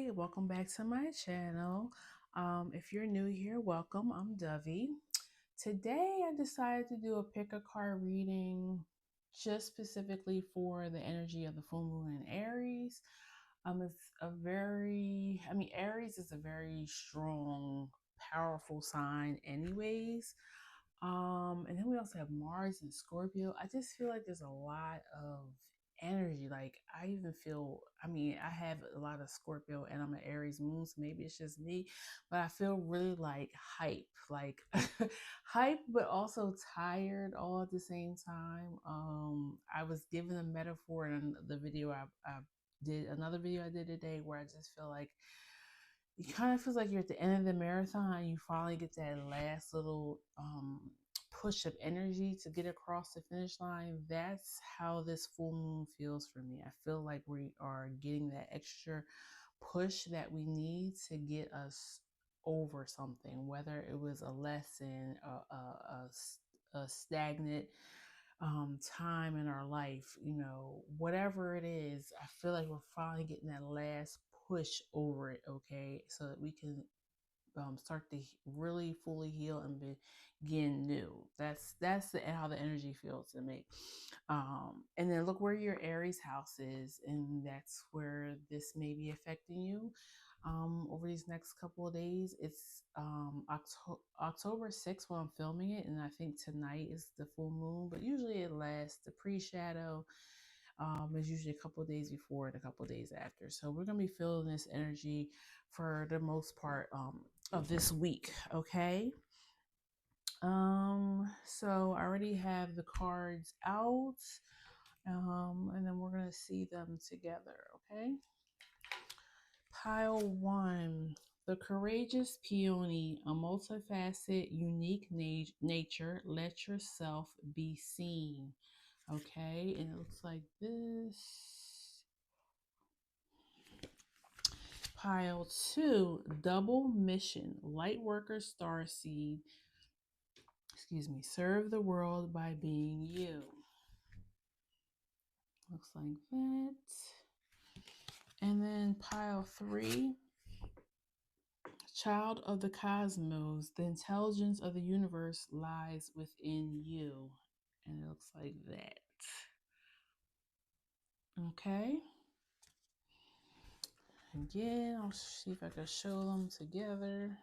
Hi, welcome back to my channel. If you're new here, welcome. I'm Dovey. Today I decided to do a pick a card reading just specifically for the energy of the full moon in Aries. It's a Aries is a very strong, powerful sign anyways. And then we also have Mars and Scorpio. I just feel like there's a lot of energy. Like I even feel, I have a lot of Scorpio and I'm an Aries moon, so maybe it's just me, but I feel really like hype, like hype, but also tired all at the same time. I was given a metaphor in the video I did another video I did today where I just feel like you kind of feels like you're at the end of the marathon. You finally get that last little push of energy to get across the finish line. That's how this full moon feels for me. I feel like we are getting that extra push that we need to get us over something, whether it was a lesson, a stagnant time in our life, whatever it is. I feel like we're finally getting that last push over it, okay, so that we can start to really fully heal and begin new. How the energy feels to me. And then look where your Aries house is, and that's where this may be affecting you. Over these next couple of days, it's October 6th when I'm filming it, and I think tonight is the full moon, but usually it lasts. The pre-shadow is usually a couple of days before and a couple of days after. So we're going to be feeling this energy for the most part of this week, okay? So I already have the cards out, and then we're going to see them together, okay? Pile 1, the courageous peony, a multifaceted, unique nature. Let yourself be seen. Okay, and it looks like this. Pile 2, double mission, light worker starseed. Serve the world by being you. Looks like that. And then pile 3, child of the cosmos, the intelligence of the universe lies within you. And it looks like that. Okay. Again, I'll see if I can show them together.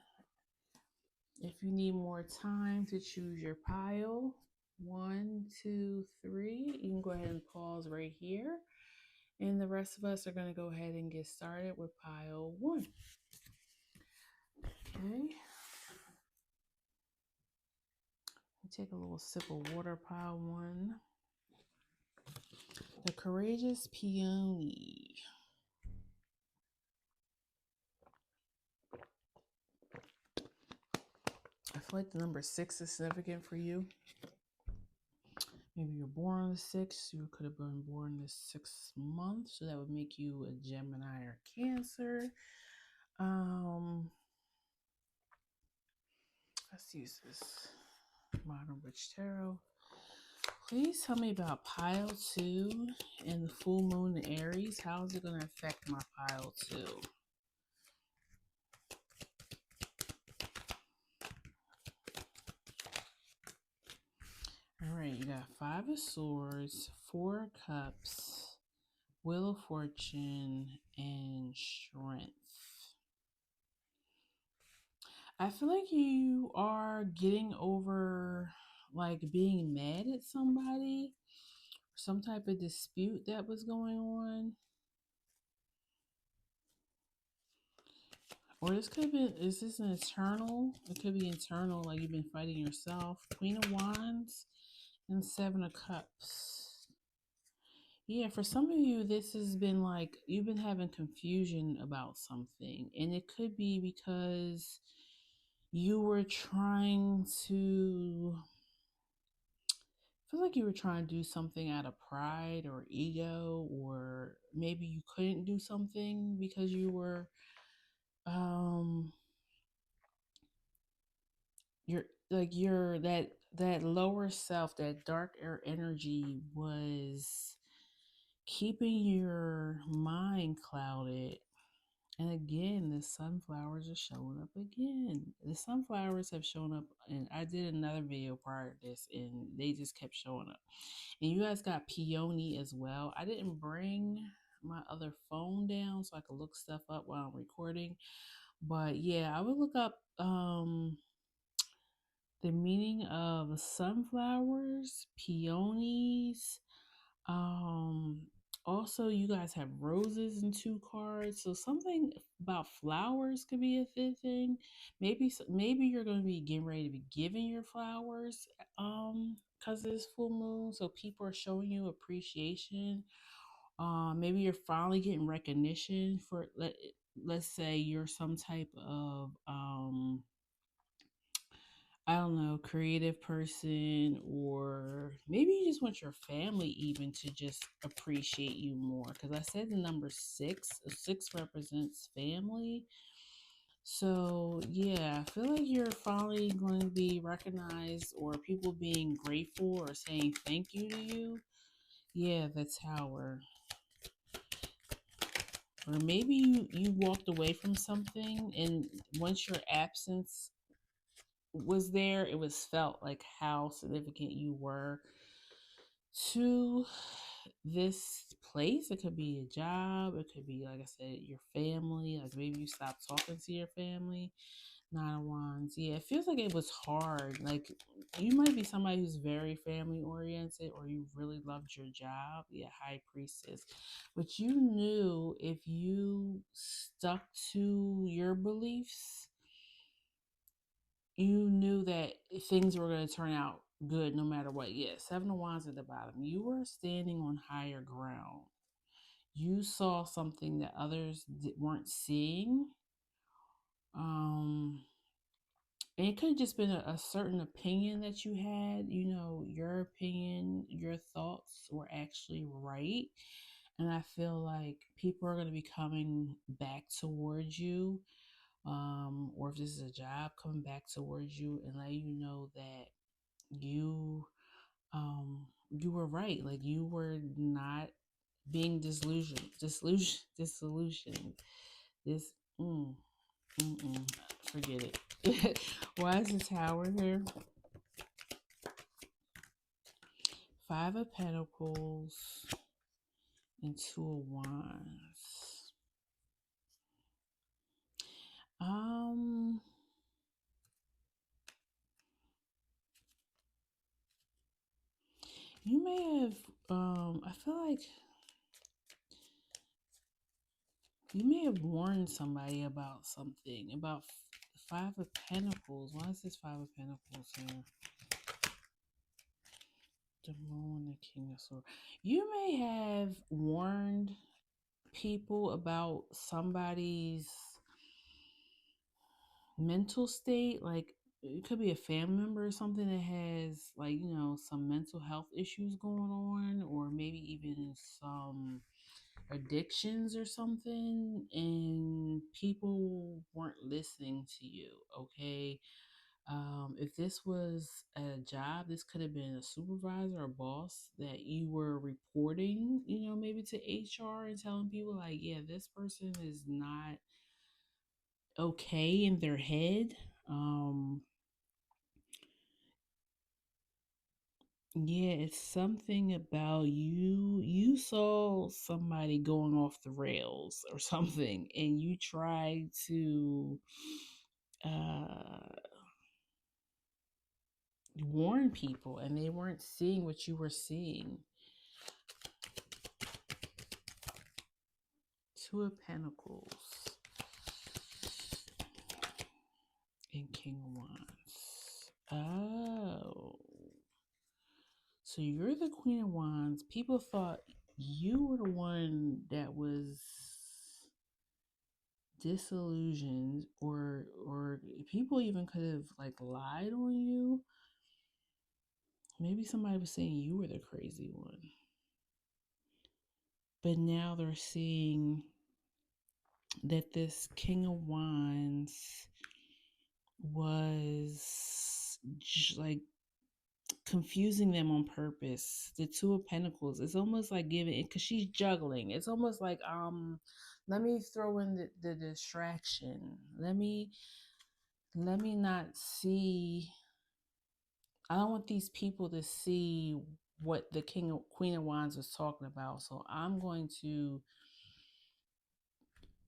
If you need more time to choose your pile, 1, 2, 3, you can go ahead and pause right here. And the rest of us are going to go ahead and get started with pile 1. Okay. Take a little sip of water, pile 1. The courageous peony. I feel like the number 6 is significant for you. Maybe you're born on the 6th. You could have been born the 6th month, so that would make you a Gemini or Cancer. Let's use this Modern Witch Tarot. Please tell me about pile 2 and the full moon in Aries. How is it going to affect my pile 2? All right, you got 5 of Swords, 4 of Cups, Wheel of Fortune, and Strength. I feel like you are getting over like being mad at somebody, some type of dispute that was going on. Or this could be, is this an internal? It could be internal, like you've been fighting yourself. Queen of Wands and 7 of Cups. Yeah, for some of you, this has been like you've been having confusion about something. And it could be because you were trying to, I feel like you were trying to do something out of pride or ego, or maybe you couldn't do something because you were, you're that lower self, that dark air energy was keeping your mind clouded, And again, the sunflowers are showing up again. The sunflowers have shown up, and I did another video prior to this, and they just kept showing up. And you guys got peony as well. I didn't bring my other phone down so I could look stuff up while I'm recording. But yeah, I would look up the meaning of sunflowers, peonies, um, also, you guys have roses and two cards, so something about flowers could be a good thing. Maybe you're going to be getting ready to be giving your flowers, because of this full moon. So people are showing you appreciation. Maybe you're finally getting recognition for let's say you're some type of I don't know, creative person, or maybe you just want your family even to just appreciate you more. Because I said the number six, six represents family. So, yeah, I feel like you're finally going to be recognized, or people being grateful or saying thank you to you. Yeah, the Tower. Or maybe you walked away from something, and once your absence was there, it was felt like how significant you were to this place. It could be a job, it could be, like I said, your family. Like maybe you stopped talking to your family. Nine of Wands. Yeah, it feels like it was hard. Like you might be somebody who's very family oriented, or you really loved your job. Yeah, High Priestess. But you knew if you stuck to your beliefs, you knew that things were going to turn out good no matter what. Yeah, Seven of Wands at the bottom. You were standing on higher ground. You saw something that others weren't seeing. Um, and it could have just been a certain opinion that you had. You know, your opinion, your thoughts were actually right. And I feel like people are going to be coming back towards you, or if this is a job, coming back towards you and let you know that you you were right. Like you were not being disillusioned. This forget it. Why is the Tower here? Five of Pentacles and Two of Wands. Um, you may have. I feel like you may have warned somebody about something. About Five of Pentacles. Why is this Five of Pentacles here? The Moon, the King of Swords. You may have warned people about somebody's mental state. Like it could be a family member or something that has, like, you know, some mental health issues going on, or maybe even some addictions or something, and people weren't listening to you. Okay. If this was a job, this could have been a supervisor or boss that you were reporting, you know, maybe to HR and telling people, like, yeah, this person is not okay in their head. Um, yeah, it's something about you. You saw somebody going off the rails or something, and you tried to uh, warn people, and they weren't seeing what you were seeing. Two of Pentacles and King of Wands. Oh. So you're the Queen of Wands. People thought you were the one that was disillusioned, or people even could have like lied on you. Maybe somebody was saying you were the crazy one. But now they're seeing that this King of Wands was like confusing them on purpose. The Two of Pentacles. It's almost like giving it, because she's juggling. It's almost like let me throw in the distraction. Let me not see. I don't want these people to see what the Queen of Wands was talking about. So I'm going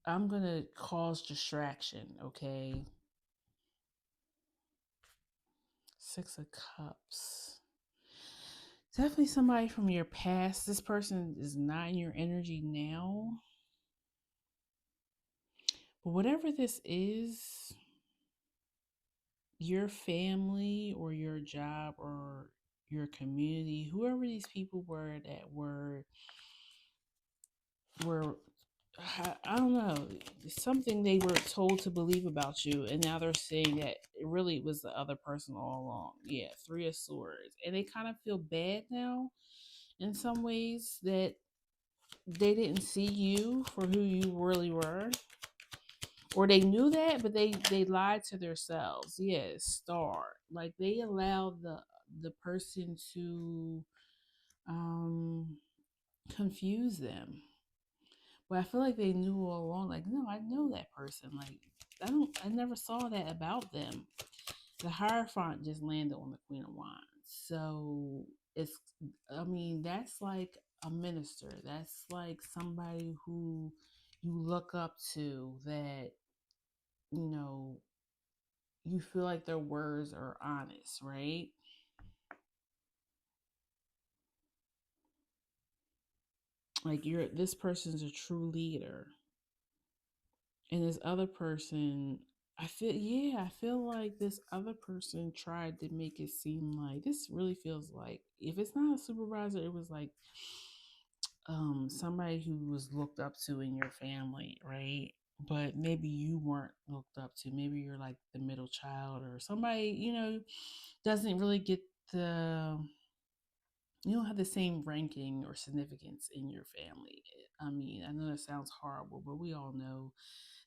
to cause distraction, okay? Six of Cups. Definitely somebody from your past. This person is not in your energy now. But whatever this is, your family or your job or your community, whoever these people were that were I don't know, something they were told to believe about you, and now they're saying that it really was the other person all along. Yeah, Three of Swords. And they kind of feel bad now in some ways that they didn't see you for who you really were. Or they knew that, but they lied to themselves. Yes, Star. Like they allowed the person to um confuse them. But I feel like they knew all along, like, no, I know that person. Like, I never saw that about them. The Hierophant just landed on the Queen of Wands. So it's, I mean, that's like a minister. That's like somebody who you look up to, that, you know, you feel like their words are honest, right? Like this person's a true leader. And this other person, I feel like this other person tried to make it seem like, this really feels like, if it's not a supervisor, it was like somebody who was looked up to in your family, right? But maybe you weren't looked up to. Maybe you're like the middle child, or somebody, doesn't really get the, you don't have the same ranking or significance in your family. I mean, I know that sounds horrible, but we all know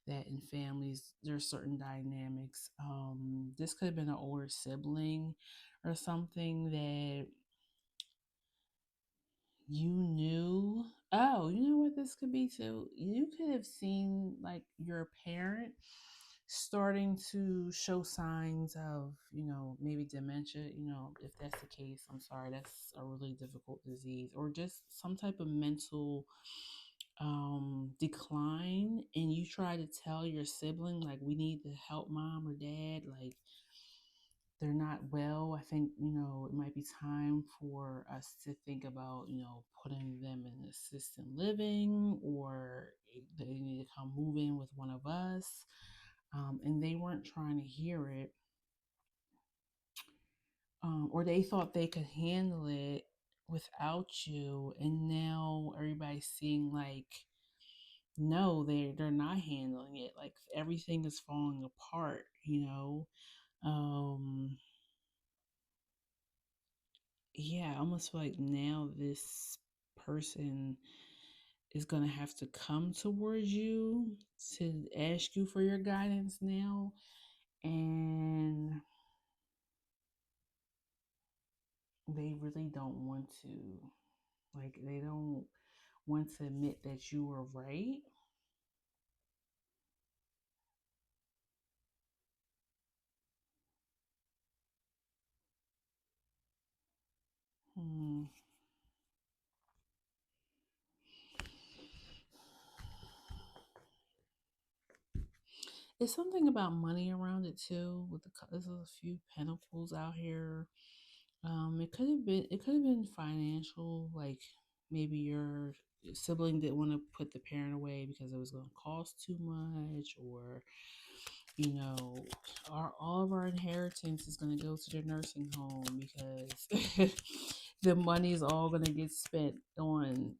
that in families there's certain dynamics. This could have been an older sibling or something that you knew. Oh, you know what this could be too? You could have seen like your parent starting to show signs of, maybe dementia. If that's the case, I'm sorry, that's a really difficult disease, or just some type of mental decline, and you try to tell your sibling, like, we need to help mom or dad, like, they're not well. I think, it might be time for us to think about, putting them in assisted living, or they need to come move in with one of us. And they weren't trying to hear it, or they thought they could handle it without you. And now everybody's seeing like, no, they're not handling it. Like everything is falling apart. Um, yeah, I almost feel like now this person is gonna have to come towards you to ask you for your guidance now. And they really don't want to. Like, they don't want to admit that you were right. Hmm. It's something about money around it too. With there's a few pentacles out here. It could have been financial. Like maybe your sibling didn't want to put the parent away because it was going to cost too much, or you know, all of our inheritance is going to go to the nursing home because the money is all going to get spent on,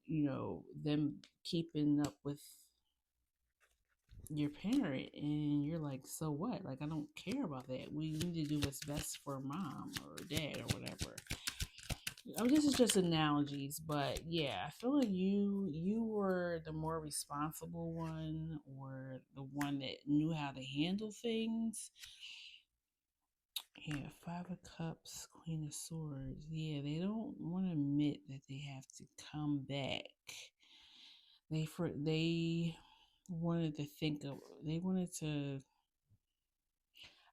them keeping up with your parent. And you're like, so what? Like, I don't care about that. We need to do what's best for mom or dad or whatever. Oh, this is just analogies, but yeah, I feel like you were the more responsible one, or the one that knew how to handle things. Yeah, Five of Cups, Queen of Swords. Yeah, they don't want to admit that they have to come back. They wanted to think of they wanted to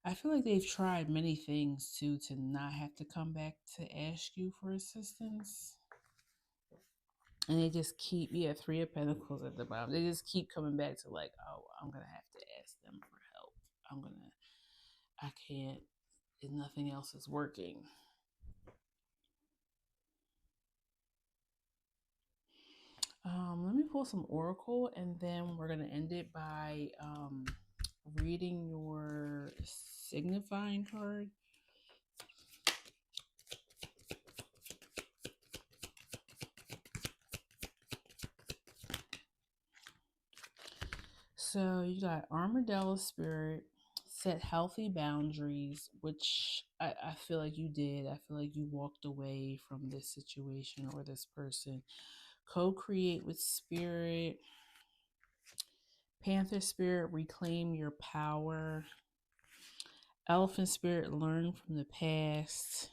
I feel like they've tried many things too to not have to come back to ask you for assistance. And they just keep, yeah, Three of Pentacles at the bottom. They just keep coming back to like, oh, I'm gonna have to ask them for help. I can't. If nothing else is working. Let me pull some oracle, and then we're gonna end it by reading your signifying card. So you got Armadillo Spirit, set healthy boundaries, which I feel like you did. I feel like you walked away from this situation or this person. Co-create with Spirit. Panther Spirit, reclaim your power. Elephant Spirit, learn from the past.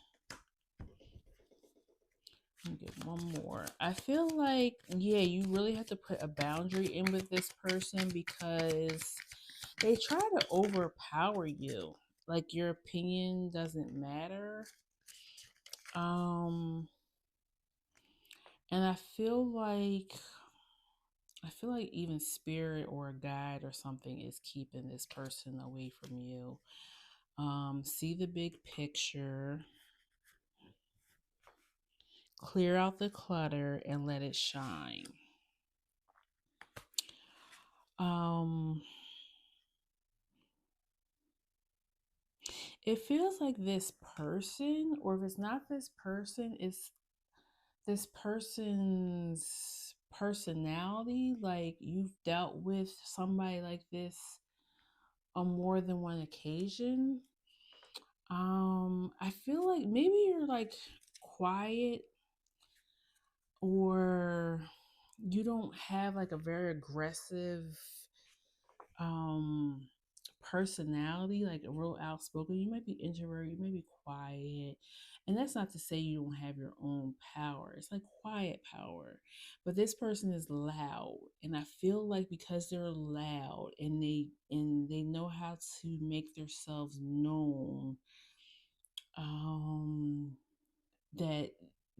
Let me get one more. I feel like, yeah, you really have to put a boundary in with this person because they try to overpower you. Like your opinion doesn't matter. And I feel like even spirit or a guide or something is keeping this person away from you. See the big picture. Clear out the clutter and let it shine. It feels like this person, or if it's not this person, it's this person's personality. Like you've dealt with somebody like this on more than one occasion. I feel like maybe you're like quiet, or you don't have like a very aggressive um personality, like a real outspoken. You might be introverted, you may be quiet, and that's not to say you don't have your own power. It's like quiet power, but this person is loud, and I feel like because they're loud and they know how to make themselves known, um that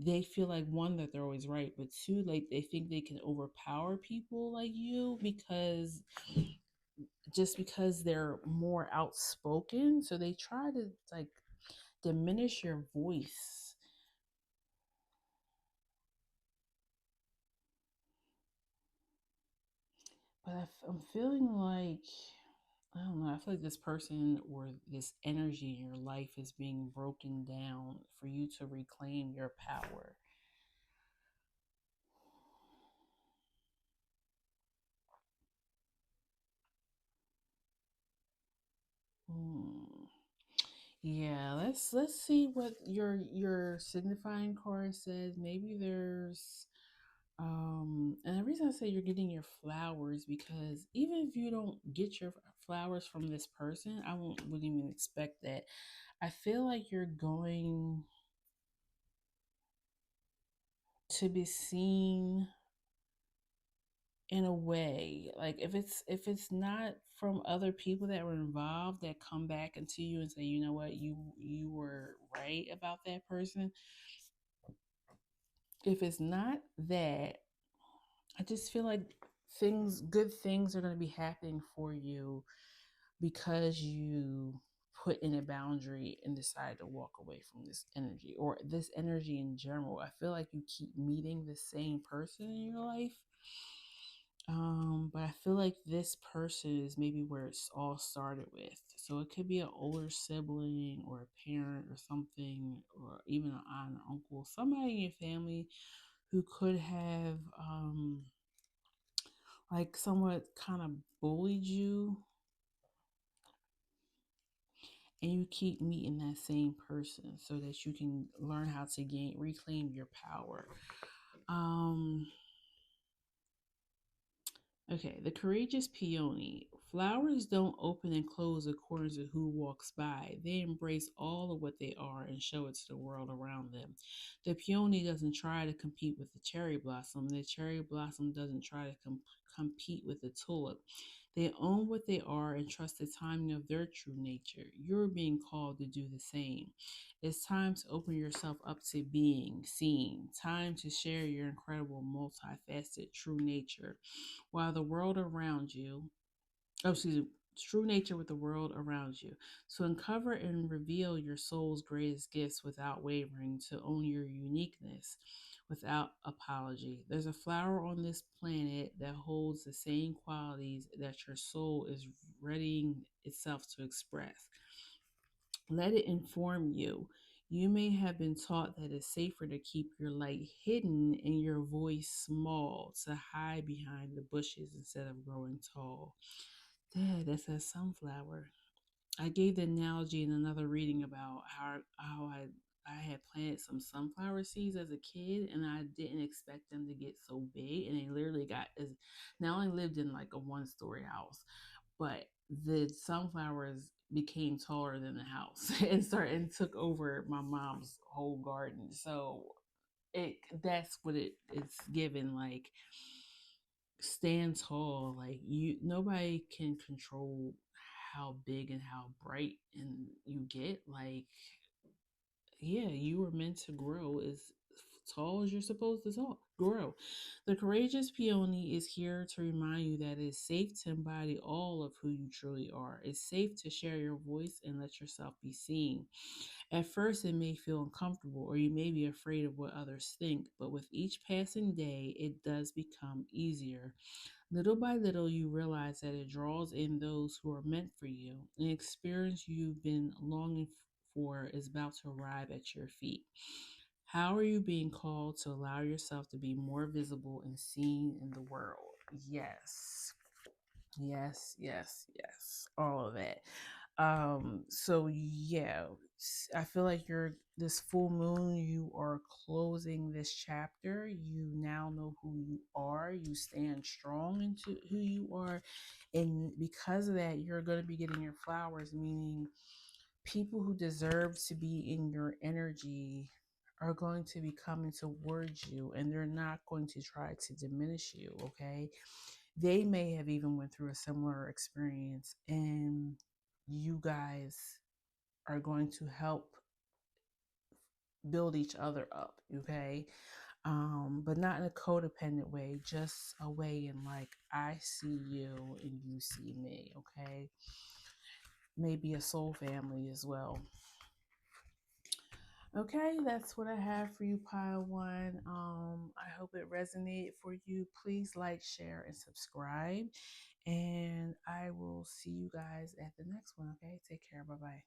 they feel like, one, that they're always right, but two, like they think they can overpower people like you because they're more outspoken. So they try to like diminish your voice. But I'm feeling like, I don't know, I feel like this person or this energy in your life is being broken down for you to reclaim your power. Hmm. Yeah, let's see what your signifying card says. Maybe there's and the reason I say you're getting your flowers, because even if you don't get your flowers from this person, wouldn't even expect that. I feel like you're going to be seen in a way, like if it's not from other people that were involved that come back into you and say, you know what, you were right about that person. If it's not that, I just feel like good things are going to be happening for you because you put in a boundary and decide to walk away from this energy, or this energy in general. I feel like you keep meeting the same person in your life. But I feel like this person is maybe where it's all started with. So it could be an older sibling or a parent or something, or even an aunt or uncle, somebody in your family who could have like somewhat kind of bullied you, and you keep meeting that same person so that you can learn how to reclaim your power. um okay, the courageous peony, Flowers don't open and close according to who walks by. They embrace all of what they are and show it to the world around them. The peony doesn't try to compete with the cherry blossom. The cherry blossom doesn't try to compete with the tulip. They own what they are and trust the timing of their true nature. You're being called to do the same. It's time to open yourself up to being seen. Time to share your incredible, multifaceted true nature. While the world around you, oh, excuse me, true nature with the world around you. So uncover and reveal your soul's greatest gifts without wavering, to own your uniqueness without apology. There's a flower on this planet that holds the same qualities that your soul is readying itself to express. Let it inform you. You may have been taught that it's safer to keep your light hidden and your voice small, to hide behind the bushes instead of growing tall. Dad, that's a sunflower. I gave the analogy in another reading about how I had planted some sunflower seeds as a kid, and I didn't expect them to get so big, and they literally got as. Now I lived in like a one-story house, but the sunflowers became taller than the house and took over my mom's whole garden. So it that's what it's given, like, stand tall. Like, you, nobody can control how big and how bright and you get. Like, yeah, you were meant to grow as tall as you're supposed to grow. The courageous peony is here to remind you that it's safe to embody all of who you truly are. It's safe to share your voice and let yourself be seen. At first, it may feel uncomfortable, or you may be afraid of what others think, but with each passing day, it does become easier. Little by little, you realize that it draws in those who are meant for you. An experience you've been longing for is about to arrive at your feet. How are you being called to allow yourself to be more visible and seen in the world? Yes. Yes, yes, yes. All of it. So yeah, I feel like you're this full moon, you are closing this chapter. You now know who you are. You stand strong into who you are. And because of that, you're going to be getting your flowers, meaning people who deserve to be in your energy are going to be coming towards you, and they're not going to try to diminish you. Okay, they may have even went through a similar experience, and you guys are going to help build each other up. Okay, but not in a codependent way, just a way in like, I see you and you see me. Okay, maybe a soul family as well. Okay, that's what I have for you, Pile One. I hope it resonated for you. Please like, share, and subscribe. And I will see you guys at the next one. Okay, take care. Bye bye.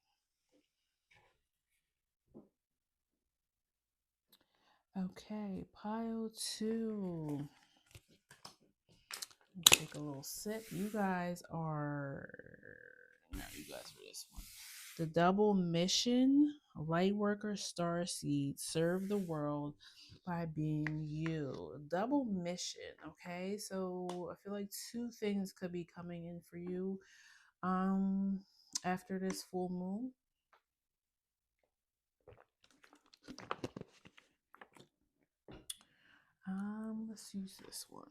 Okay, Pile Two. Take a little sip. You guys are. No, you guys for this one. The double mission, light worker star seed, serve the world by being you. Double mission, okay? So I feel like two things could be coming in for you um after this full moon. Let's use this one.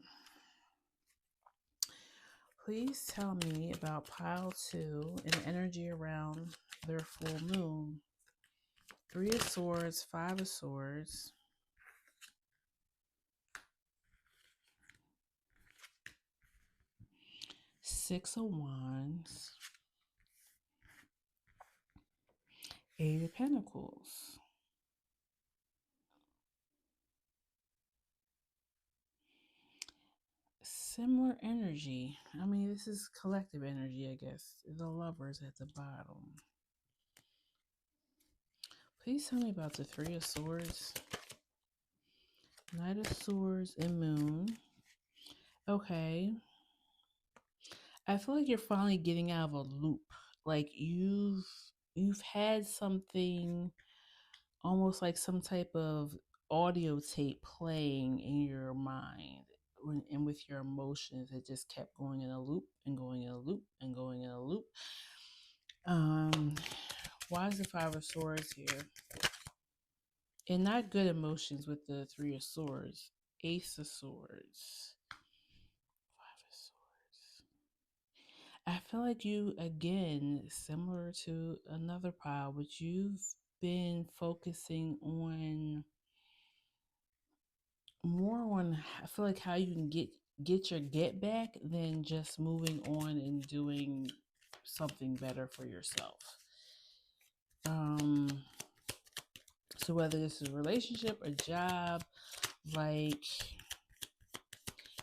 Please tell me about pile two and energy around their full moon. Three of Swords, Five of Swords, Six of Wands, Eight of Pentacles. Similar energy. I mean, this is collective energy, I guess. The Lovers at the bottom. Please tell me about the Three of Swords, Knight of Swords, and Moon. Okay. I feel like you're finally getting out of a loop. Like, you've had something, almost like some type of audio tape playing in your mind. and with your emotions, it just kept going in a loop and going in a loop and going in a loop. Um, why is the Five of Swords here? And not good emotions with the Three of Swords. Ace of Swords. Five of Swords. I feel like you, again, similar to another pile, but you've been focusing on more on, I feel like, how you can get your get back than just moving on and doing something better for yourself. Um, so whether this is a relationship, a job, like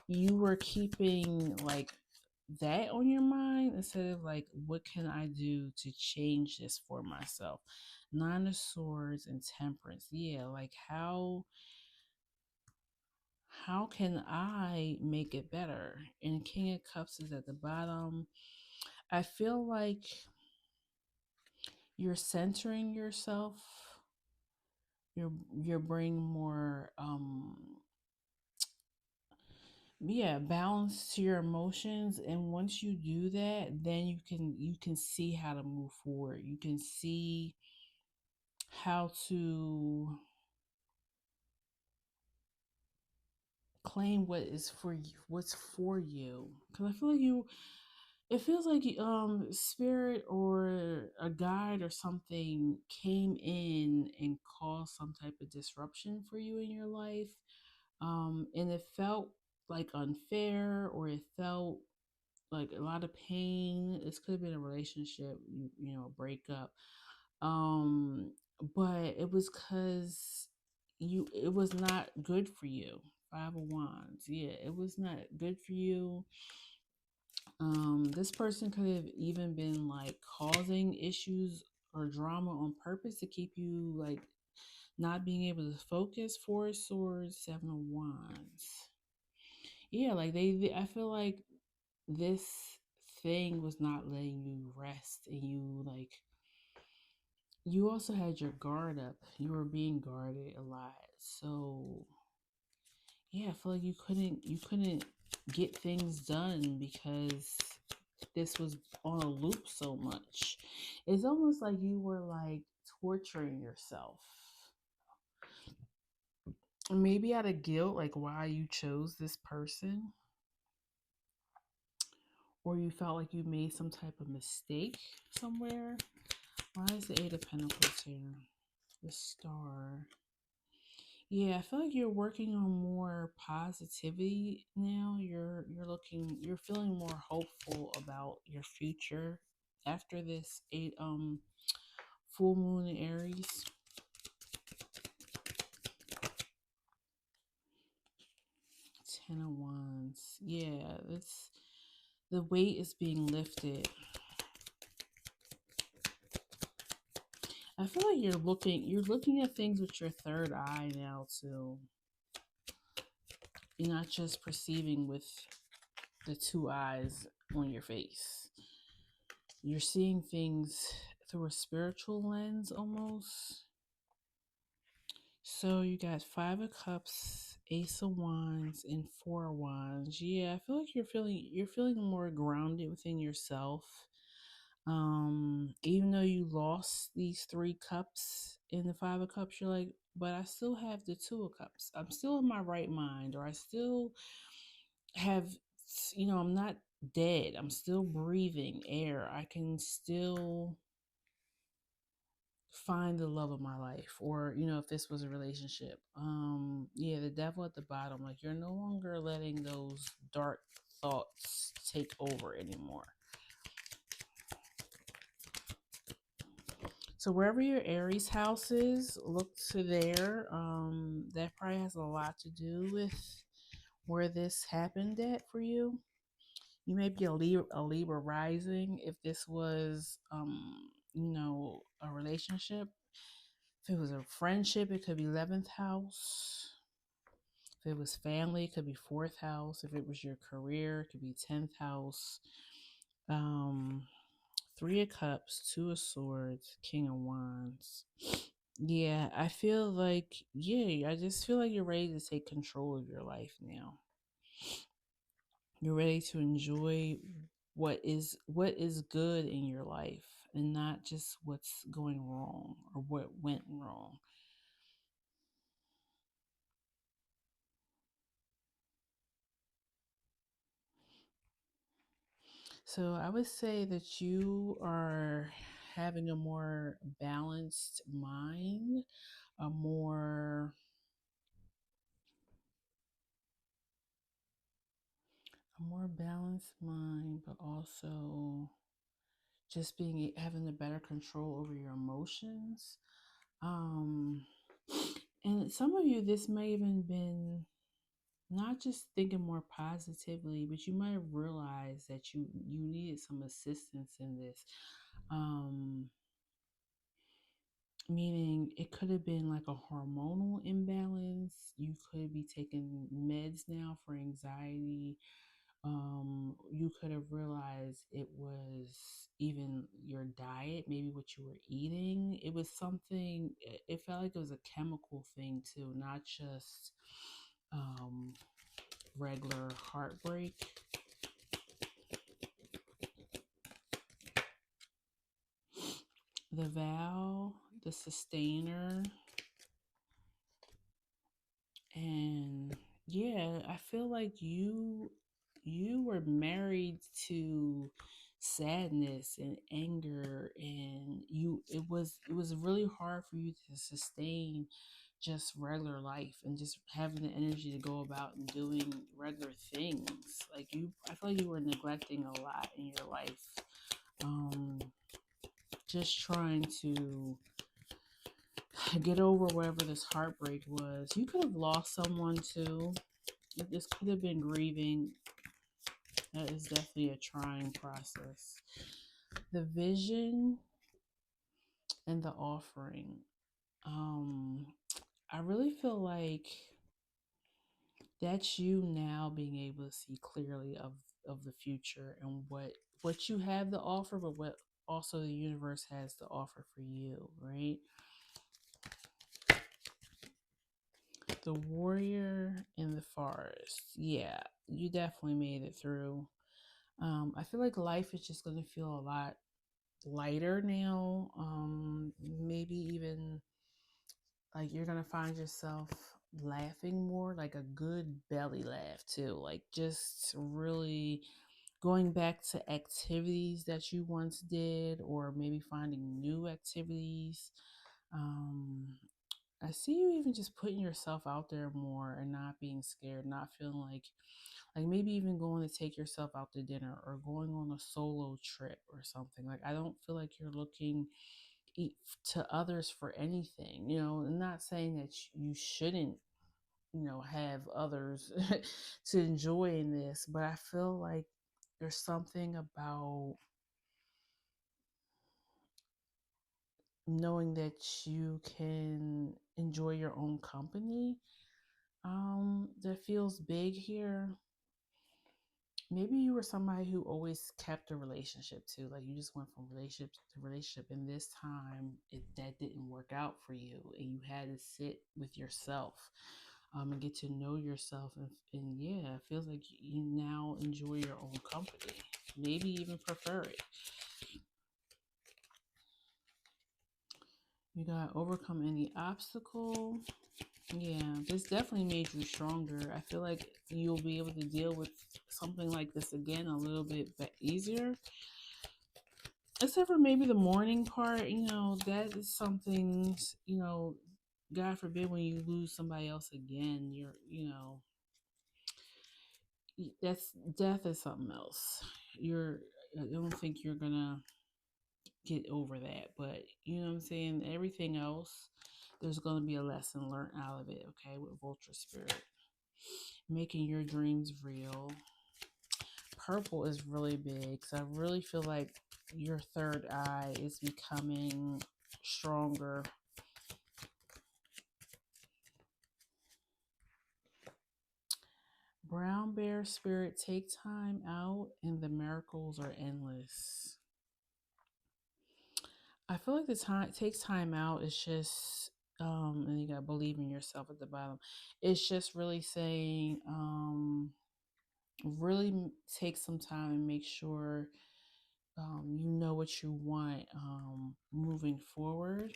you were keeping like that on your mind instead of like, what can I do to change this for myself? Nine of Swords and Temperance. Yeah, like how can I make it better? And King of Cups is at the bottom. I feel like you're centering yourself. You're bringing more yeah, balance to your emotions, and once you do that, then you can see how to move forward. You can see how to claim what is for you, what's for you, because I feel like you it feels like spirit or a guide or something came in and caused some type of disruption for you in your life, and it felt like unfair, or it felt like a lot of pain. This could have been a relationship, a breakup. Um, but it was because it was not good for you. Five of Wands. Yeah, it was not good for you. This person could have even been like causing issues or drama on purpose to keep you like not being able to focus. Four of Swords, Seven of Wands. Yeah, like I feel like this thing was not letting you rest, and you also had your guard up. You were being guarded a lot. So yeah, I feel like you couldn't get things done because this was on a loop so much. It's almost like you were like torturing yourself. Maybe out of guilt, like why you chose this person, or you felt like you made some type of mistake somewhere. Why is the Eight of Pentacles here? The Star. Yeah, I feel like you're working on more positivity now. You're feeling more hopeful about your future after this eight full moon in Aries. Ten of Wands. Yeah, it's the weight is being lifted. I feel like you're looking at things with your third eye now too. You're not just perceiving with the two eyes on your face. You're seeing things through a spiritual lens almost. So you got Five of Cups, Ace of Wands, and Four of Wands. Yeah, I feel like you're feeling more grounded within yourself. Even though you lost these three cups in the Five of Cups, you're like, but I still have the Two of Cups. I'm still in my right mind, or I still have, I'm not dead. I'm still breathing air. I can still find the love of my life, or if this was a relationship. Yeah, the Devil at the bottom, like you're no longer letting those dark thoughts take over anymore. So wherever your Aries house is, look to there. That probably has a lot to do with where this happened at for you. You may be a Libra rising if this was a relationship. If it was a friendship, it could be 11th house. If it was family, it could be 4th house. If it was your career, it could be 10th house. Um, Three of Cups, Two of Swords, King of Wands. Yeah, I just feel like you're ready to take control of your life now. You're ready to enjoy what is good in your life and not just what's going wrong or what went wrong. So I would say that you are having a more balanced mind, a more balanced mind, but also just having a better control over your emotions. Um, and some of you, this may even been not just thinking more positively, but you might have realized that you needed some assistance in this. Um, Meaning it could have been like a hormonal imbalance. You could be taking meds now for anxiety. You could have realized it was even your diet, maybe what you were eating. It was something, it felt like it was a chemical thing too, not just um, regular heartbreak. The vow, the sustainer, and yeah, I feel like you were married to sadness and anger, and it was really hard for you to sustain just regular life and just having the energy to go about and doing regular things. Like I feel like you were neglecting a lot in your life. um just trying to get over whatever this heartbreak was. You could have lost someone too. This could have been grieving. That is definitely a trying process. The vision and the offering. Um, I really feel like that's you now being able to see clearly of the future and what you have to offer, but what also the universe has to offer for you, right? The warrior in the forest. Yeah, you definitely made it through. I feel like life is just going to feel a lot lighter now. Maybe even like you're going to find yourself laughing more, like a good belly laugh too. Like just really going back to activities that you once did, or maybe finding new activities. Um, I see you even just putting yourself out there more and not being scared, not feeling like maybe even going to take yourself out to dinner or going on a solo trip or something. Like I don't feel like you're looking to others for anything, and not saying that you shouldn't, have others to enjoy in this, but I feel like there's something about knowing that you can enjoy your own company that feels big here. Maybe you were somebody who always kept a relationship too, like you just went from relationship to relationship, and this time that didn't work out for you, and you had to sit with yourself, and get to know yourself, and yeah, it feels like you now enjoy your own company, maybe even prefer it. You got to overcome any obstacle. Yeah, this definitely made you stronger. I feel like you'll be able to deal with something like this again a little bit easier. Except for maybe the mourning part, that is something, God forbid when you lose somebody else again, that's death is something else. I don't think you're gonna get over that, but you know what I'm saying? Everything else, there's gonna be a lesson learned out of it, okay, with Vulture Spirit. Making your dreams real. Purple is really big because I really feel like your third eye is becoming stronger. Brown bear spirit, take time out and the miracles are endless. I feel like the time takes time out is just and you gotta believe in yourself at the bottom. It's just really saying, really take some time and make sure you know what you want moving forward.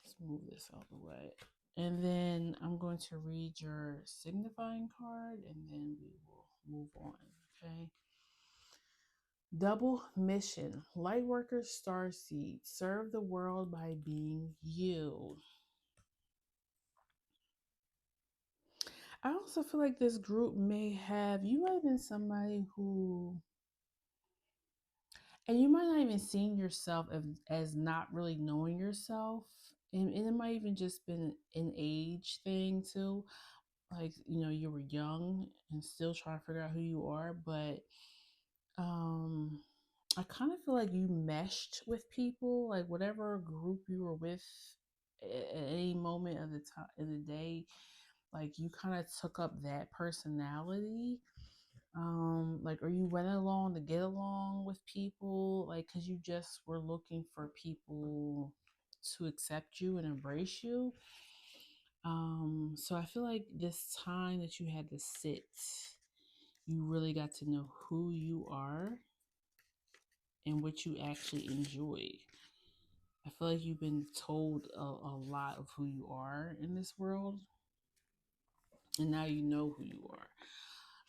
Let's move this out of the way. And then I'm going to read your signifying card and then we will move on. Okay. Double mission. Lightworker Starseed. Serve the world by being you. I also feel like this group may have, you might have been somebody who, and you might not even seen yourself as not really knowing yourself. And it might even just been an age thing too. Like, you were young and still trying to figure out who you are. But um, I kind of feel like you meshed with people, like whatever group you were with at any moment of the time in the day, like you kind of took up that personality. Like, or you went along to get along with people, like because you just were looking for people to accept you and embrace you. So I feel like this time that you had to sit, you really got to know who you are and what you actually enjoy. I feel like you've been told a lot of who you are in this world, and now you know who you are.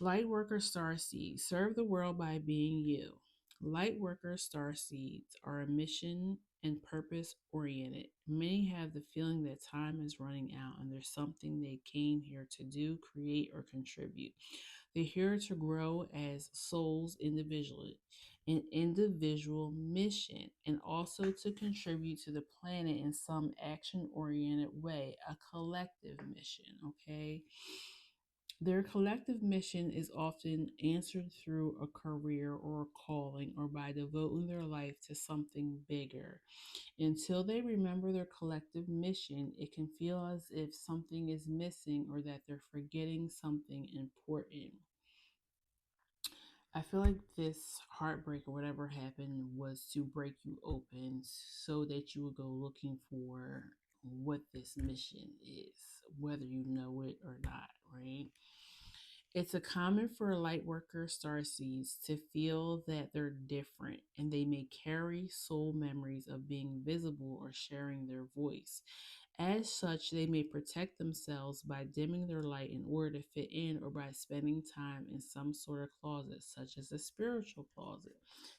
Lightworker starseeds serve the world by being you. Lightworker starseeds are a mission and purpose oriented. Many have the feeling that time is running out and there's something they came here to do, create, or contribute. They're here to grow as souls individually, an individual mission, and also to contribute to the planet in some action oriented way, a collective mission, okay? Their collective mission is often answered through a career or a calling or by devoting their life to something bigger. Until they remember their collective mission, it can feel as if something is missing or that they're forgetting something important. I feel like this heartbreak or whatever happened was to break you open so that you would go looking for what this mission is, whether you know it or not, right? It's a common for light worker starseeds to feel that they're different and they may carry soul memories of being visible or sharing their voice. As such, they may protect themselves by dimming their light in order to fit in or by spending time in some sort of closet, such as a spiritual closet.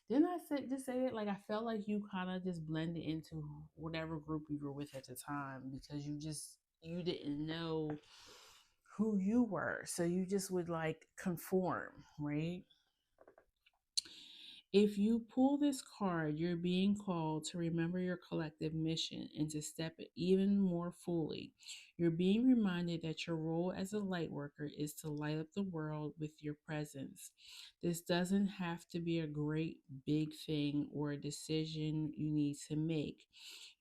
Didn't I just say it? Like, I felt like you kind of just blended into whatever group you were with at the time because you didn't know who you were. So you just would like conform, right? If you pull this card, you're being called to remember your collective mission and to step it even more fully. You're being reminded that your role as a light worker is to light up the world with your presence. This doesn't have to be a great big thing or a decision you need to make.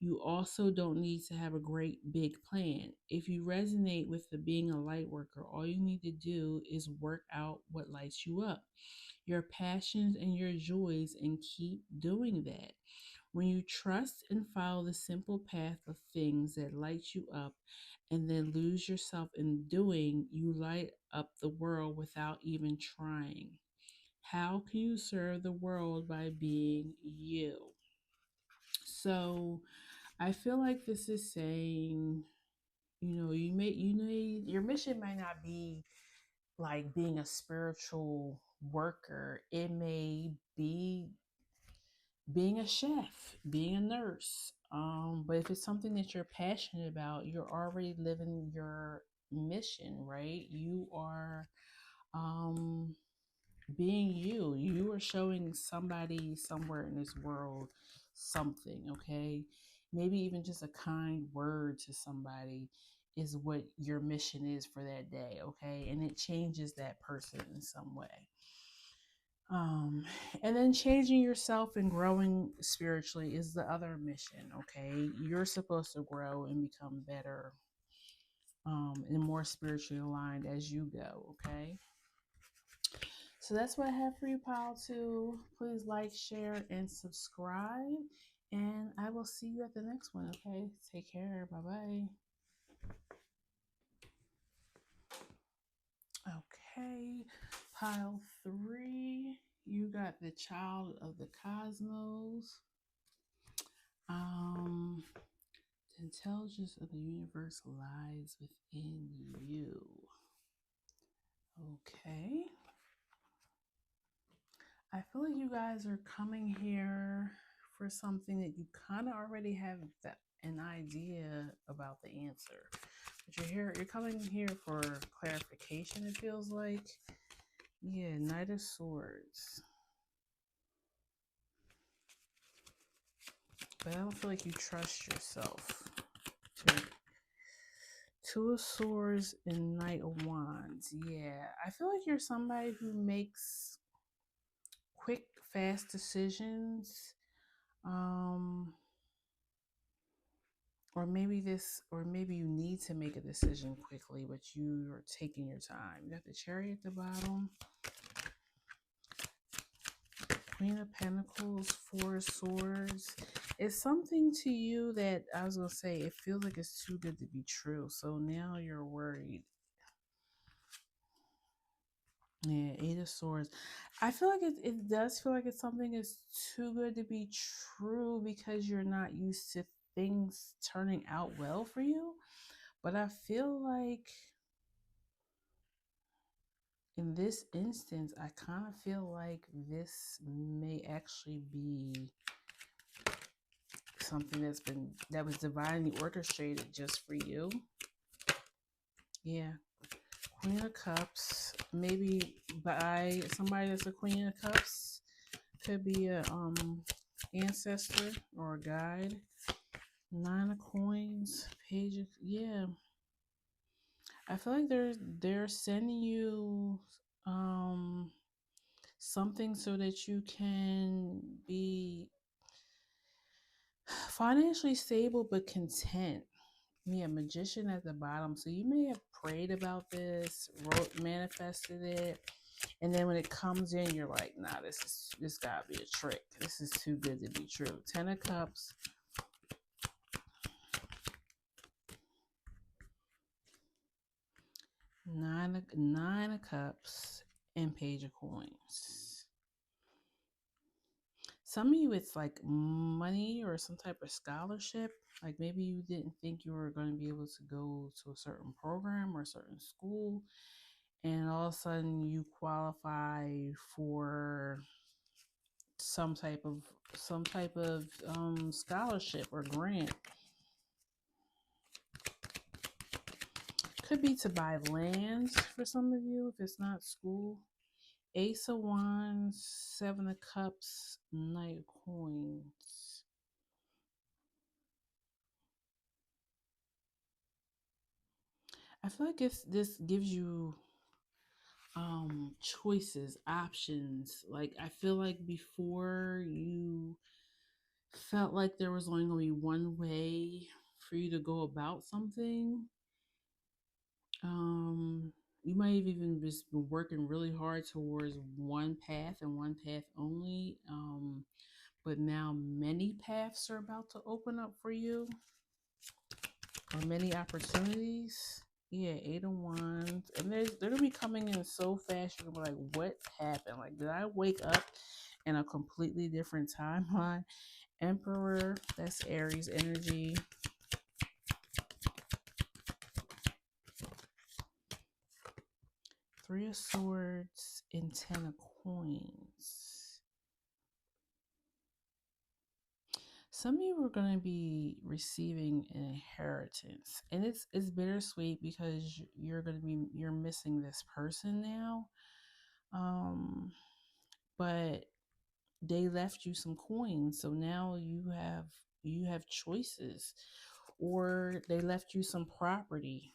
You also don't need to have a great big plan. If you resonate with the being a light worker, all you need to do is work out what lights you up, your passions and your joys, and keep doing that. When you trust and follow the simple path of things that light you up and then lose yourself in doing, you light up the world without even trying. How can you serve the world by being you? So I feel like this is saying, your mission might not be like being a spiritual worker. It may be being a chef, being a nurse. But if it's something that you're passionate about, you're already living your mission, right? You are um being you. You are showing somebody somewhere in this world something, okay? Maybe even just a kind word to somebody is what your mission is for that day, okay? And it changes that person in some way. Um, and then changing yourself and growing spiritually is the other mission, okay? You're supposed to grow and become better and more spiritually aligned as you go, okay? So that's what I have for you, Pile 2. Please like, share, and subscribe. And I will see you at the next one, okay? Take care. Bye-bye. Okay. Pile 3, you got the child of the cosmos. The intelligence of the universe lies within you. Okay. I feel like you guys are coming here for something that you kind of already have an idea about the answer. But you're coming here for clarification, it feels like. Yeah, Knight of Swords. But I don't feel like you trust yourself. Two of Swords and Knight of Wands. Yeah, I feel like you're somebody who makes quick, fast decisions. Or maybe you need to make a decision quickly, but you are taking your time. You got the Chariot at the bottom. Queen of Pentacles, Four of Swords. It's something to you that I was going to say, it feels like it's too good to be true. So now you're worried. Yeah, Eight of Swords. I feel like it does feel like it's something that's too good to be true because you're not used to things turning out well for you. But I feel like in this instance, I kind of feel like this may actually be something that was divinely orchestrated just for you. Yeah. Queen of Cups. Maybe by somebody that's a Queen of Cups. Could be a ancestor or a guide. Nine of Coins. Page of, yeah. I feel like they're sending you something so that you can be financially stable but content. Yeah, Magician at the bottom. So you may have prayed about this, manifested it, and then when it comes in, you're like, nah, this gotta be a trick. This is too good to be true. Ten of Cups. Nine of Cups and Page of Coins. Some of you, it's like money or some type of scholarship. Like maybe you didn't think you were going to be able to go to a certain program or a certain school, and all of a sudden you qualify for some type of scholarship or grant. Could be to buy land for some of you if it's not school. Ace of Wands, Seven of Cups, Knight of Coins. I feel like this gives you choices, options. Like I feel like before you felt like there was only going to be one way for you to go about something. You might have even just been working really hard towards one path and one path only. But now many paths are about to open up for you, or many opportunities. Yeah, Eight of Wands. And they're going to be coming in so fast, you're going to be like, what happened? Like, did I wake up in a completely different timeline? Emperor, that's Aries energy. Three of Swords and Ten of Coins. Some of you are going to be receiving an inheritance, and it's bittersweet because you're missing this person now. But they left you some coins, so now you have choices, or they left you some property.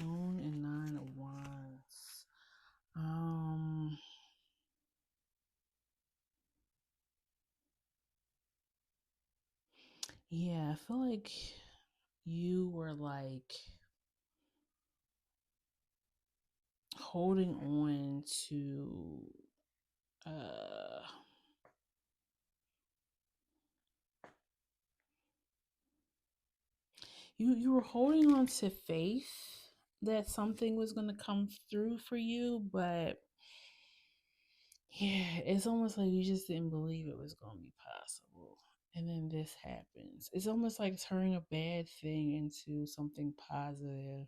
Moon and Nine of Wands. Yeah, I feel like you were like holding on to Uh, you were holding on to faith that something was going to come through for you, but yeah, it's almost like you just didn't believe it was going to be possible. And then this happens. It's almost like turning a bad thing into something positive.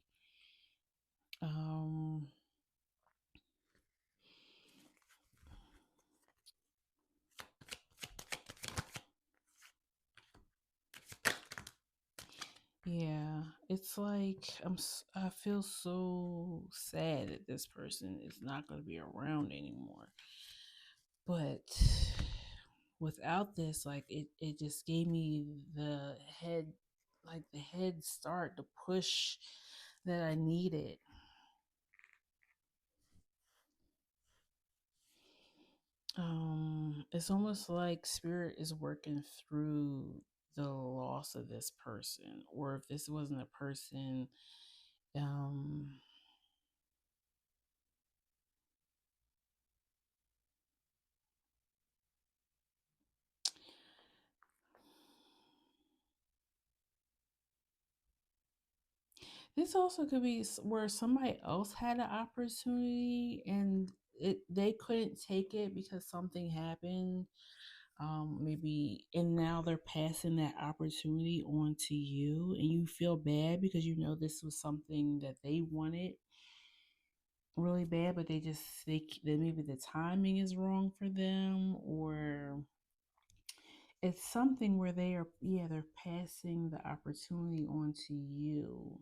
Um, yeah, it's like I feel so sad that this person is not going to be around anymore. But without this, like it just gave me the head, like the head start, the push that I needed. It's almost like spirit is working through the loss of this person, or if this wasn't a person, um this also could be where somebody else had an opportunity and they couldn't take it because something happened, maybe, and now they're passing that opportunity on to you, and you feel bad because you know this was something that they wanted really bad, but they maybe the timing is wrong for them, or it's something where they're passing the opportunity on to you,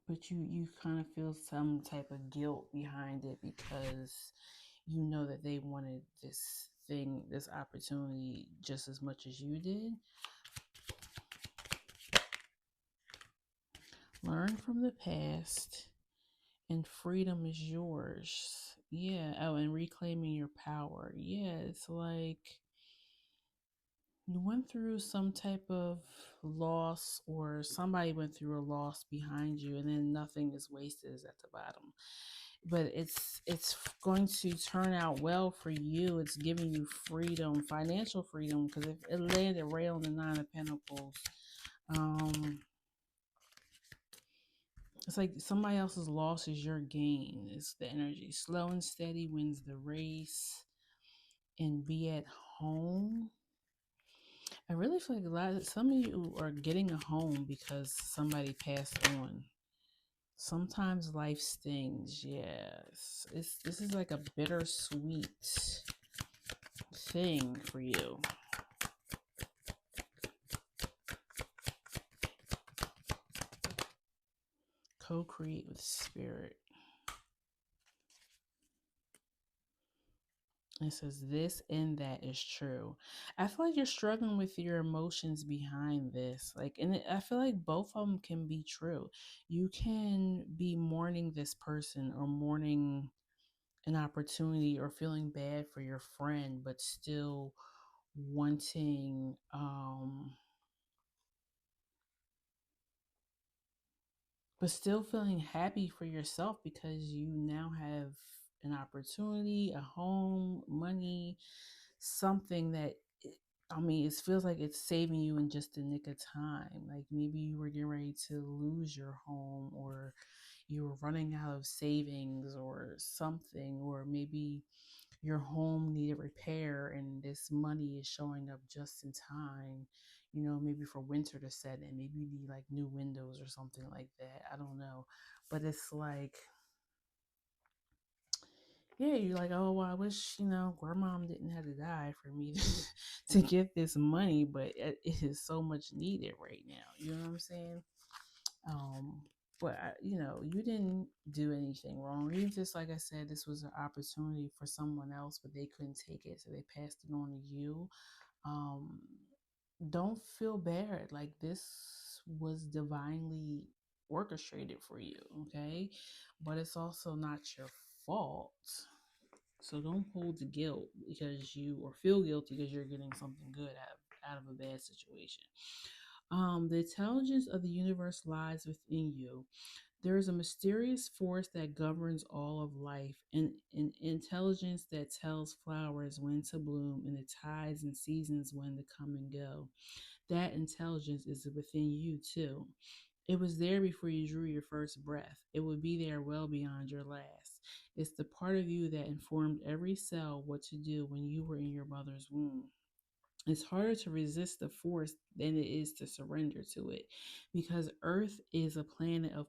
but you kind of feel some type of guilt behind it because you know that they wanted this opportunity just as much as you did. Learn from the past, and freedom is yours. Yeah. Oh, and reclaiming your power. Yeah, it's like you went through some type of loss, or somebody went through a loss behind you, and then nothing is wasted is at the bottom. But it's going to turn out well for you. It's giving you freedom, financial freedom, because if it landed right on the Nine of Pentacles, um it's like somebody else's loss is your gain. It's the energy. Slow and steady wins the race. And be at home. I really feel like some of you are getting a home because somebody passed on. Sometimes life stings. Yes, this is like a bittersweet thing for you. Co-create with spirit. It says this and that is true. I feel like you're struggling with your emotions behind this. Like, and I feel like both of them can be true. You can be mourning this person, or mourning an opportunity, or feeling bad for your friend, but still wanting, but still feeling happy for yourself because you now have an opportunity, a home, money, something that, I mean, it feels like it's saving you in just the nick of time. Like maybe you were getting ready to lose your home, or you were running out of savings or something, or maybe your home needed repair and this money is showing up just in time, maybe for winter to set in. Maybe you need like new windows or something like that. I don't know. But it's like, yeah, you're like, oh, well, I wish, grandma didn't have to die for me to get this money, but it is so much needed right now. You know what I'm saying? Um, but you didn't do anything wrong. You just, like I said, this was an opportunity for someone else, but they couldn't take it, so they passed it on to you. Um, don't feel bad. Like this was divinely orchestrated for you, okay? But it's also not your fault. So don't hold the guilt because or feel guilty because you're getting something good out of a bad situation. The intelligence of the universe lies within you. There is a mysterious force that governs all of life, and an intelligence that tells flowers when to bloom and the tides and seasons when to come and go. That intelligence is within you too. It was there before you drew your first breath. It will be there well beyond your last. It's the part of you that informed every cell what to do when you were in your mother's womb. It's harder to resist the force than it is to surrender to it because Earth is a planet of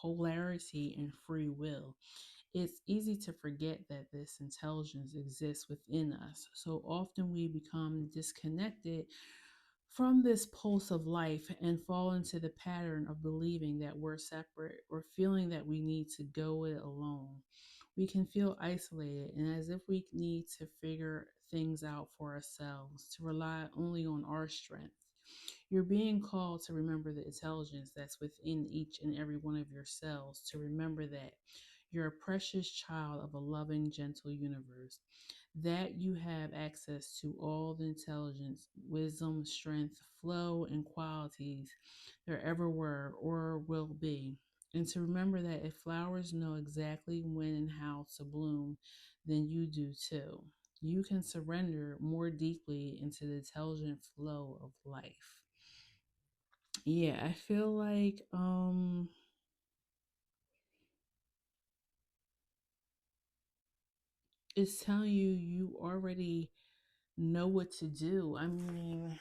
polarity and free will. It's easy to forget that this intelligence exists within us. So often we become disconnected from this pulse of life and fall into the pattern of believing that we're separate or feeling that we need to go it alone. We can feel isolated and as if we need to figure things out for ourselves, to rely only on our strength. You're being called to remember the intelligence that's within each and every one of your cells, to remember that you're a precious child of a loving, gentle universe, that you have access to all the intelligence, wisdom, strength, flow, and qualities there ever were or will be. And to remember that if flowers know exactly when and how to bloom, then you do too. You can surrender more deeply into the intelligent flow of life. Yeah, I feel like it's telling you you already know what to do. I mean,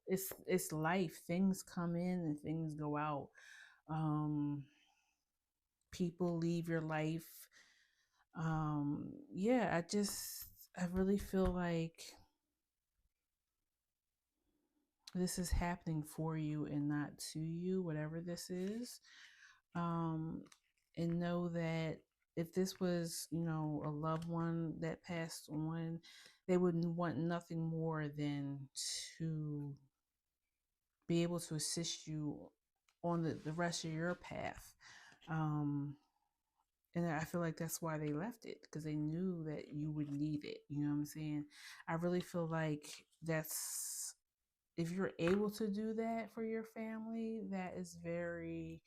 it's life. Things come in and things go out. Um, People leave your life. Yeah, I really feel like this is happening for you and not to you, whatever this is. Um, and know that if this was, a loved one that passed on, they would want nothing more than to be able to assist you on the rest of your path. Um, and I feel like that's why they left it because they knew that you would need it. You know what I'm saying? I really feel like that's if you're able to do that for your family, that is very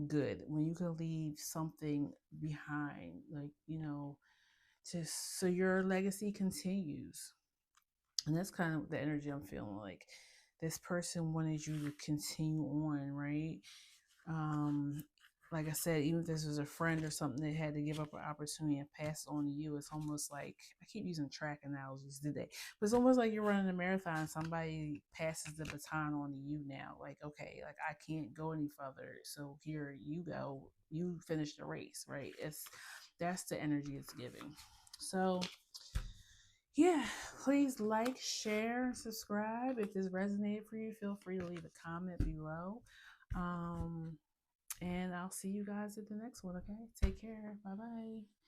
good when you can leave something behind, like, just so your legacy continues. And that's kind of the energy I'm feeling like this person wanted you to continue on, right? Um, like I said, even if this was a friend or something that had to give up an opportunity and pass it on to you, it's almost like I keep using track analogies today, but it's almost like you're running a marathon. Somebody passes the baton on to you now. Like, okay, like I can't go any further, so here you go. You finish the race, right? That's the energy it's giving. So yeah, please like, share, subscribe. If this resonated for you, feel free to leave a comment below. Um, and I'll see you guys at the next one, okay? Take care. Bye bye.